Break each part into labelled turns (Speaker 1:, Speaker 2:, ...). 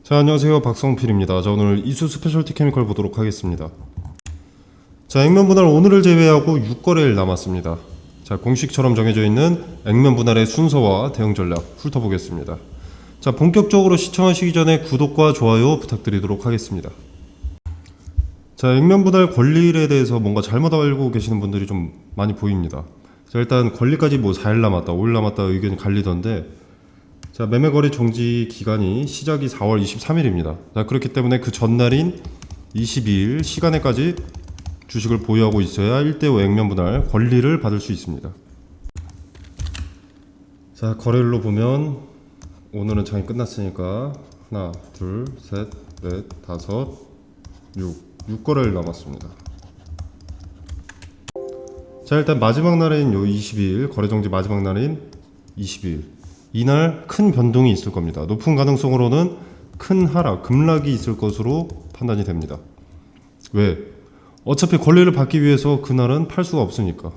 Speaker 1: 자, 안녕하세요. 박성필입니다. 자, 오늘 이수 스페셜티 케미컬 보도록 하겠습니다. 자, 액면 분할 오늘을 제외하고 6거래일 남았습니다. 자, 공식처럼 정해져 있는 액면 분할의 순서와 대응 전략 훑어보겠습니다. 자, 본격적으로 시청하시기 전에 구독과 좋아요 부탁드리도록 하겠습니다. 자, 액면 분할 권리일에 대해서 뭔가 잘못 알고 계시는 분들이 좀 많이 보입니다. 자, 일단 권리까지 뭐 4일 남았다, 5일 남았다 의견이 갈리던데, 자, 매매거래 정지 기간이 시작이 4월 23일입니다. 자, 그렇기 때문에 그 전날인 22일 시간에까지 주식을 보유하고 있어야 1대5 액면 분할 권리를 받을 수 있습니다. 자, 거래일로 보면 오늘은 장이 끝났으니까 하나, 둘, 셋, 넷, 다섯, 6거래일 남았습니다. 자, 일단 마지막 날인 요 22일, 거래 정지 마지막 날인 22일, 이날 큰 변동이 있을 겁니다. 높은 가능성으로는 큰 하락, 급락이 있을 것으로 판단이 됩니다. 왜? 어차피 권리를 받기 위해서 그날은 팔 수가 없으니까.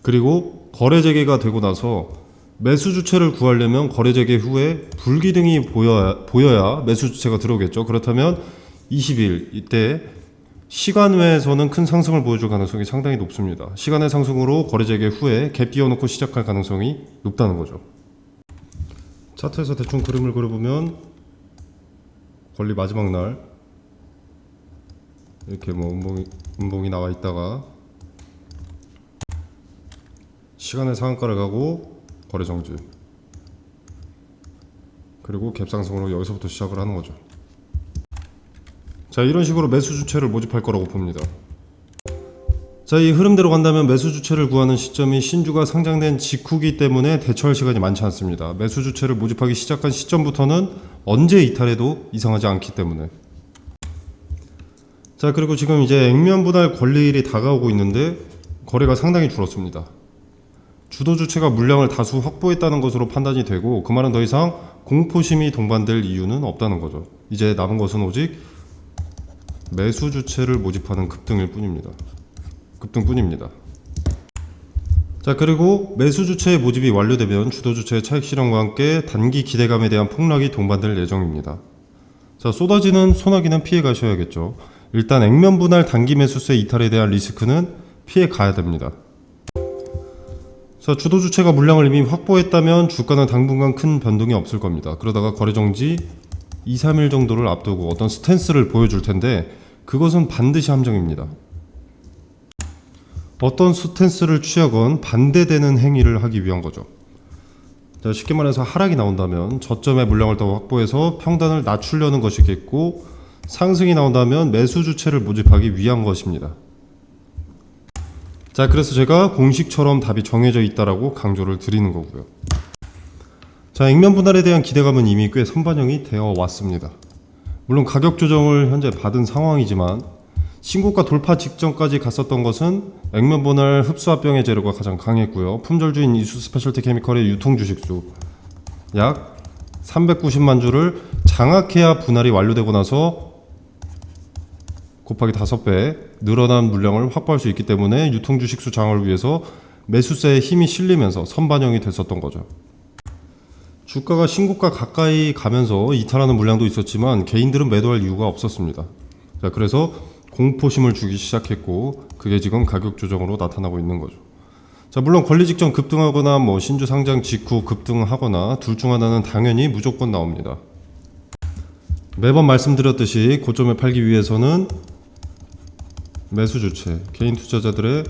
Speaker 1: 그리고 거래 재개가 되고 나서 매수 주체를 구하려면 거래 재개 후에 불기둥이 보여야 매수 주체가 들어오겠죠. 그렇다면 20일 이때 시간 외에서는 큰 상승을 보여줄 가능성이 상당히 높습니다. 시간의 상승으로 거래 재개 후에 갭 띄워놓고 시작할 가능성이 높다는 거죠. 차트에서 대충 그림을 그려보면 권리 마지막 날 이렇게 뭐 음봉이 나와 있다가 시간의 상한가를 가고 거래 정지, 그리고 갭 상승으로 여기서부터 시작을 하는 거죠. 자, 이런 식으로 매수 주체를 모집할 거라고 봅니다. 자, 이 흐름대로 간다면 매수 주체를 구하는 시점이 신주가 상장된 직후기 때문에 대처할 시간이 많지 않습니다. 매수 주체를 모집하기 시작한 시점부터는 언제 이탈해도 이상하지 않기 때문에. 자, 그리고 지금 이제 액면 분할 권리일이 다가오고 있는데 거래가 상당히 줄었습니다. 주도 주체가 물량을 다수 확보했다는 것으로 판단이 되고, 그 말은 더 이상 공포심이 동반될 이유는 없다는 거죠. 이제 남은 것은 오직 매수 주체를 모집하는 급등뿐입니다. 자, 그리고 매수 주체의 모집이 완료되면 주도 주체의 차익 실현과 함께 단기 기대감에 대한 폭락이 동반될 예정입니다. 자, 쏟아지는 소나기는 피해 가셔야겠죠. 일단 액면 분할 단기 매수세 이탈에 대한 리스크는 피해 가야 됩니다. 자, 주도 주체가 물량을 이미 확보했다면 주가는 당분간 큰 변동이 없을 겁니다. 그러다가 거래 정지 2, 3일 정도를 앞두고 어떤 스탠스를 보여줄 텐데, 그것은 반드시 함정입니다. 어떤 스탠스를 취하건 반대되는 행위를 하기 위한 거죠. 자, 쉽게 말해서 하락이 나온다면 저점에 물량을 더 확보해서 평단을 낮추려는 것이겠고, 상승이 나온다면 매수 주체를 모집하기 위한 것입니다. 자, 그래서 제가 공식처럼 답이 정해져 있다라고 강조를 드리는 거고요. 자, 액면 분할에 대한 기대감은 이미 꽤 선반영이 되어 왔습니다. 물론 가격 조정을 현재 받은 상황이지만 신고가 돌파 직전까지 갔었던 것은 액면 분할 흡수합병의 재료가 가장 강했고요. 품절주인 이수 스페셜티 케미컬의 유통 주식수 약 390만 주를 장악해야 분할이 완료되고 나서 곱하기 5배 늘어난 물량을 확보할 수 있기 때문에 유통 주식수 장을 위해서 매수세에 힘이 실리면서 선반영이 됐었던 거죠. 주가가 신고가 가까이 가면서 이탈하는 물량도 있었지만 개인들은 매도할 이유가 없었습니다. 자, 그래서 공포심을 주기 시작했고, 그게 지금 가격 조정으로 나타나고 있는 거죠. 자, 물론 권리 직전 급등하거나 뭐 신주 상장 직후 급등하거나 둘 중 하나는 당연히 무조건 나옵니다. 매번 말씀드렸듯이 고점에 팔기 위해서는 매수 주체, 개인 투자자들의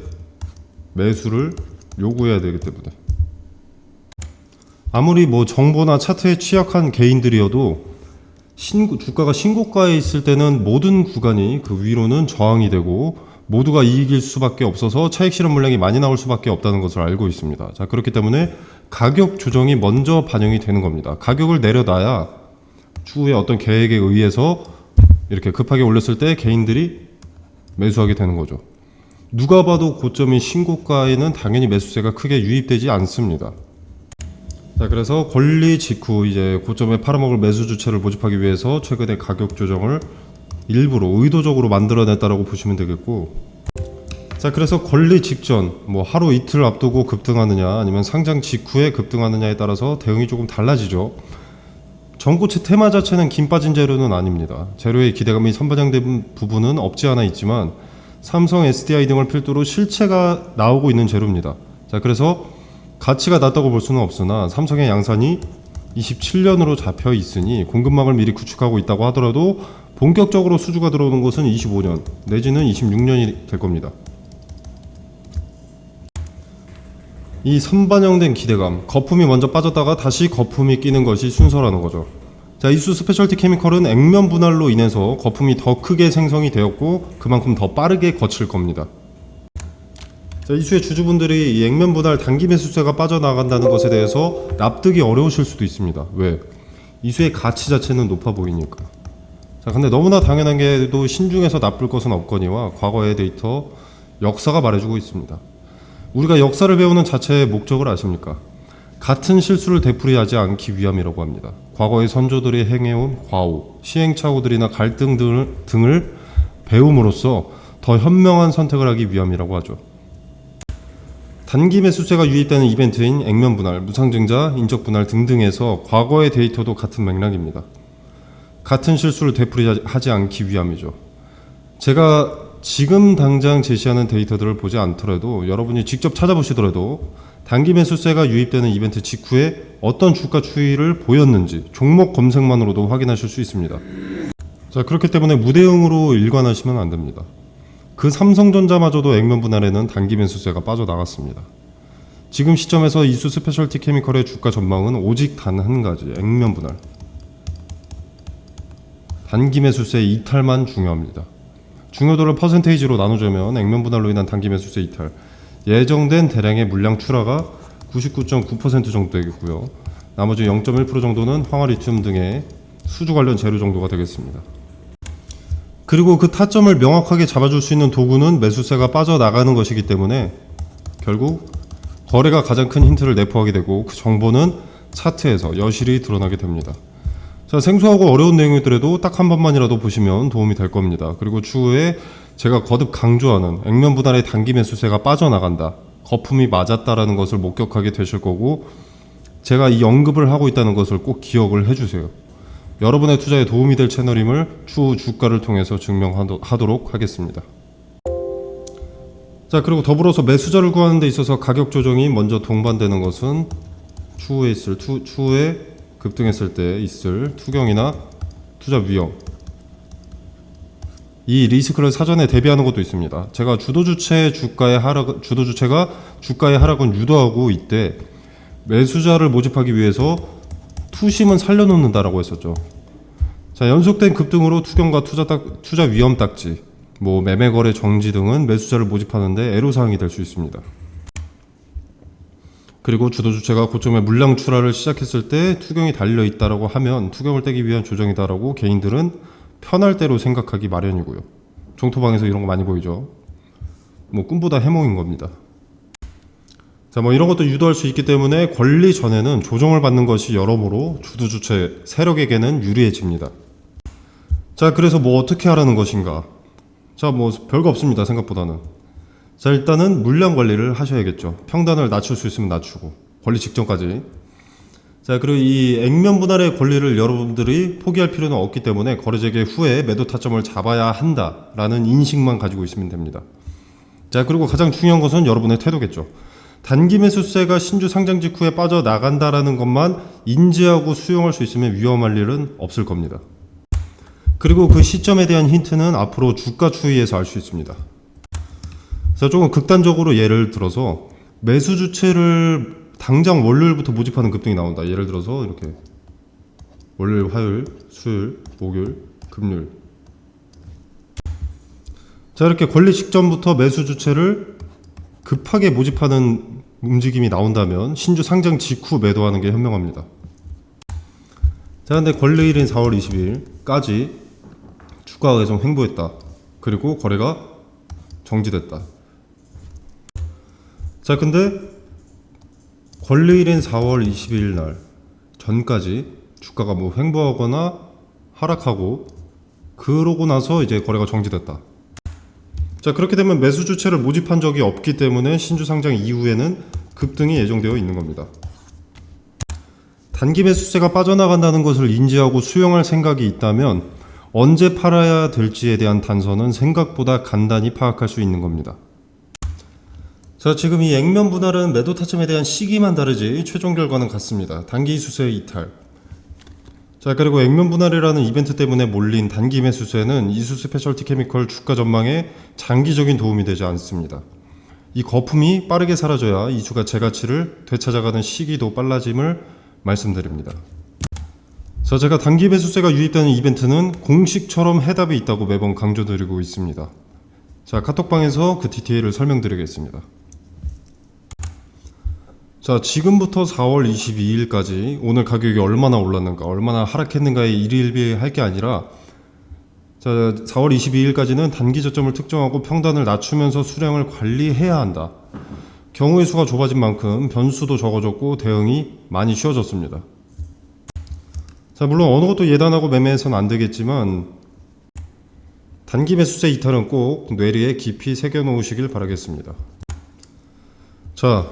Speaker 1: 매수를 요구해야 되기 때문에, 아무리 뭐 정보나 차트에 취약한 개인들이어도 주가가 신고가에 있을 때는 모든 구간이 그 위로는 저항이 되고 모두가 이익일 수밖에 없어서 차익 실현 물량이 많이 나올 수밖에 없다는 것을 알고 있습니다. 자, 그렇기 때문에 가격 조정이 먼저 반영이 되는 겁니다. 가격을 내려놔야 추후에 어떤 계획에 의해서 이렇게 급하게 올렸을 때 개인들이 매수하게 되는 거죠. 누가 봐도 고점인 신고가에는 당연히 매수세가 크게 유입되지 않습니다. 자, 그래서 권리 직후 이제 고점에 팔아먹을 매수 주체를 모집하기 위해서 최근에 가격 조정을 일부러 의도적으로 만들어냈다라고 보시면 되겠고, 자, 그래서 권리 직전 뭐 하루 이틀 앞두고 급등하느냐 아니면 상장 직후에 급등하느냐에 따라서 대응이 조금 달라지죠. 전고체 테마 자체는 김 빠진 재료는 아닙니다. 재료의 기대감이 선반영된 부분은 없지 않아 있지만 삼성 SDI 등을 필두로 실체가 나오고 있는 재료입니다. 자, 그래서 가치가 낮다고 볼 수는 없으나 삼성의 양산이 27년으로 잡혀 있으니 공급망을 미리 구축하고 있다고 하더라도 본격적으로 수주가 들어오는 것은 25년 내지는 26년이 될 겁니다. 이 선반영된 기대감, 거품이 먼저 빠졌다가 다시 거품이 끼는 것이 순서라는 거죠. 자, 이수 스페셜티 케미컬은 액면 분할로 인해서 거품이 더 크게 생성이 되었고 그만큼 더 빠르게 거칠 겁니다. 자, 이수의 주주분들이 이 액면 분할 단기 매수세가 빠져나간다는 것에 대해서 납득이 어려우실 수도 있습니다. 왜? 이수의 가치 자체는 높아 보이니까. 자, 근데 너무나 당연한 게도 신중해서 나쁠 것은 없거니와 과거의 데이터, 역사가 말해주고 있습니다. 우리가 역사를 배우는 자체의 목적을 아십니까? 같은 실수를 되풀이하지 않기 위함이라고 합니다. 과거의 선조들이 행해온 과오, 시행착오들이나 갈등 등을 배움으로써 더 현명한 선택을 하기 위함이라고 하죠. 단기 매수세가 유입되는 이벤트인 액면 분할, 무상증자, 인적 분할 등등에서 과거의 데이터도 같은 맥락입니다. 같은 실수를 되풀이하지 않기 위함이죠. 제가 지금 당장 제시하는 데이터들을 보지 않더라도 여러분이 직접 찾아보시더라도 단기 매수세가 유입되는 이벤트 직후에 어떤 주가 추이를 보였는지 종목 검색만으로도 확인하실 수 있습니다. 자, 그렇기 때문에 무대응으로 일관하시면 안 됩니다. 그 삼성전자마저도 액면 분할에는 단기 매수세가 빠져나갔습니다. 지금 시점에서 이수 스페셜티 케미컬의 주가 전망은 오직 단 한 가지, 액면 분할. 단기 매수세의 이탈만 중요합니다. 중요도를 퍼센테이지로 나누자면 액면 분할로 인한 단기 매수세 이탈, 예정된 대량의 물량 출하가 99.9% 정도 되겠고요. 나머지 0.1% 정도는 황화 리튬 등의 수주 관련 재료 정도가 되겠습니다. 그리고 그 타점을 명확하게 잡아줄 수 있는 도구는 매수세가 빠져나가는 것이기 때문에 결국 거래가 가장 큰 힌트를 내포하게 되고 그 정보는 차트에서 여실히 드러나게 됩니다. 자, 생소하고 어려운 내용이더라도 딱 한 번만이라도 보시면 도움이 될 겁니다. 그리고 추후에 제가 거듭 강조하는 액면 분할의 단기 매수세가 빠져나간다, 거품이 맞았다라는 것을 목격하게 되실 거고 제가 이 언급을 하고 있다는 것을 꼭 기억을 해주세요. 여러분의 투자에 도움이 될 채널임을 추후 주가를 통해서 증명하도록 하겠습니다. 자, 그리고 더불어서 매수자를 구하는 데 있어서 가격 조정이 먼저 동반되는 것은 추후에 급등했을 때 있을 투경이나 투자 위험, 이 리스크를 사전에 대비하는 것도 있습니다. 제가 주도주체가 주가의 하락은 유도하고 이때 매수자를 모집하기 위해서 투심은 살려놓는다라고 했었죠. 자, 연속된 급등으로 투경과 투자 위험 딱지, 매매 거래 정지 등은 매수자를 모집하는데 애로사항이 될 수 있습니다. 그리고 주도주체가 고점에 물량 출하를 시작했을 때 투경이 달려있다라고 하면 투경을 떼기 위한 조정이다라고 개인들은 편할 대로 생각하기 마련이고요. 종토방에서 이런 거 많이 보이죠. 꿈보다 해몽인 겁니다. 자, 이런 것도 유도할 수 있기 때문에 권리 전에는 조정을 받는 것이 여러모로 주도주체 세력에게는 유리해집니다. 자, 그래서 어떻게 하라는 것인가? 자, 별거 없습니다. 생각보다는. 자, 일단은 물량 관리를 하셔야겠죠. 평단을 낮출 수 있으면 낮추고 권리 직전까지. 자, 그리고 이 액면 분할의 권리를 여러분들이 포기할 필요는 없기 때문에 거래 재개 후에 매도 타점을 잡아야 한다라는 인식만 가지고 있으면 됩니다. 자, 그리고 가장 중요한 것은 여러분의 태도겠죠. 단기 매수세가 신주 상장 직후에 빠져나간다라는 것만 인지하고 수용할 수 있으면 위험할 일은 없을 겁니다. 그리고 그 시점에 대한 힌트는 앞으로 주가 추이에서 알 수 있습니다. 자, 조금 극단적으로 예를 들어서 매수 주체를 당장 월요일부터 모집하는 급등이 나온다. 예를 들어서 이렇게 월요일, 화요일, 수요일, 목요일, 금요일. 자, 이렇게 권리 직전부터 매수 주체를 급하게 모집하는 움직임이 나온다면 신주 상장 직후 매도하는 게 현명합니다. 자, 근데 권리일인 4월 20일까지 주가가 계속 횡보했다. 그리고 거래가 정지됐다. 자, 근데 권리일인 4월 20일 날 전까지 주가가 횡보하거나 하락하고 그러고 나서 이제 거래가 정지됐다. 자, 그렇게 되면 매수 주체를 모집한 적이 없기 때문에 신주 상장 이후에는 급등이 예정되어 있는 겁니다. 단기 매수세가 빠져나간다는 것을 인지하고 수용할 생각이 있다면 언제 팔아야 될지에 대한 단서는 생각보다 간단히 파악할 수 있는 겁니다. 자, 지금 이 액면 분할은 매도 타점에 대한 시기만 다르지 최종 결과는 같습니다. 단기 수세 이탈. 자, 그리고 액면 분할이라는 이벤트 때문에 몰린 단기 매수세는 이수 스페셜티 케미컬 주가 전망에 장기적인 도움이 되지 않습니다. 이 거품이 빠르게 사라져야 이주가 제가치를 되찾아가는 시기도 빨라짐을 말씀드립니다. 자, 제가 단기 매수세가 유입되는 이벤트는 공식처럼 해답이 있다고 매번 강조드리고 있습니다. 자, 카톡방에서 그 디테일을 설명드리겠습니다. 자, 지금부터 4월 22일까지 오늘 가격이 얼마나 올랐는가, 얼마나 하락했는가에 일일비할 게 아니라, 자, 4월 22일까지는 단기 저점을 특정하고 평단을 낮추면서 수량을 관리해야 한다. 경우의 수가 좁아진 만큼 변수도 적어졌고 대응이 많이 쉬워졌습니다. 자, 물론 어느 것도 예단하고 매매해서는 안 되겠지만 단기 매수세 이탈은 꼭 뇌리에 깊이 새겨놓으시길 바라겠습니다. 자,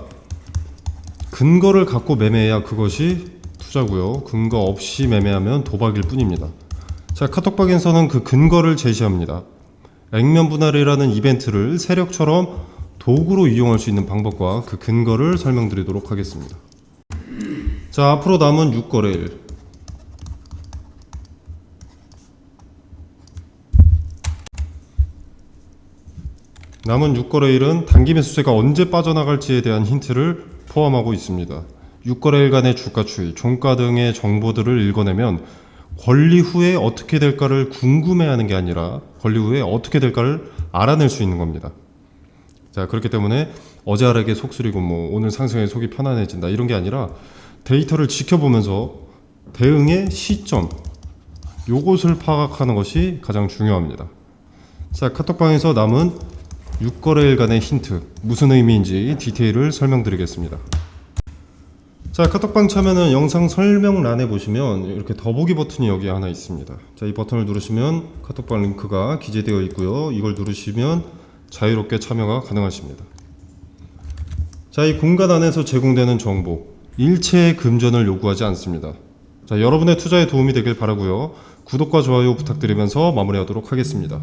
Speaker 1: 근거를 갖고 매매해야 그것이 투자고요. 근거 없이 매매하면 도박일 뿐입니다. 자, 카톡방에서는 그 근거를 제시합니다. 액면 분할이라는 이벤트를 세력처럼 도구로 이용할 수 있는 방법과 그 근거를 설명드리도록 하겠습니다. 자, 앞으로 남은 6거래일. 남은 6거래일은 단기 매수세가 언제 빠져나갈지에 대한 힌트를 포함하고 있습니다. 6거래일간의 주가 추이, 종가 등의 정보들을 읽어내면 권리 후에 어떻게 될까를 궁금해하는 게 아니라 권리 후에 어떻게 될까를 알아낼 수 있는 겁니다. 자, 그렇기 때문에 어제 하락에 속 쓰리고 오늘 상승에 속이 편안해진다 이런 게 아니라 데이터를 지켜보면서 대응의 시점, 요것을 파악하는 것이 가장 중요합니다. 자, 카톡방에서 남은 6거래일간의 힌트, 무슨 의미인지 디테일을 설명드리겠습니다. 자, 카톡방 참여는 영상 설명란에 보시면 이렇게 더보기 버튼이 여기 하나 있습니다. 자, 이 버튼을 누르시면 카톡방 링크가 기재되어 있고요. 이걸 누르시면 자유롭게 참여가 가능하십니다. 자, 이 공간 안에서 제공되는 정보, 일체의 금전을 요구하지 않습니다. 자, 여러분의 투자에 도움이 되길 바라고요. 구독과 좋아요 부탁드리면서 마무리하도록 하겠습니다.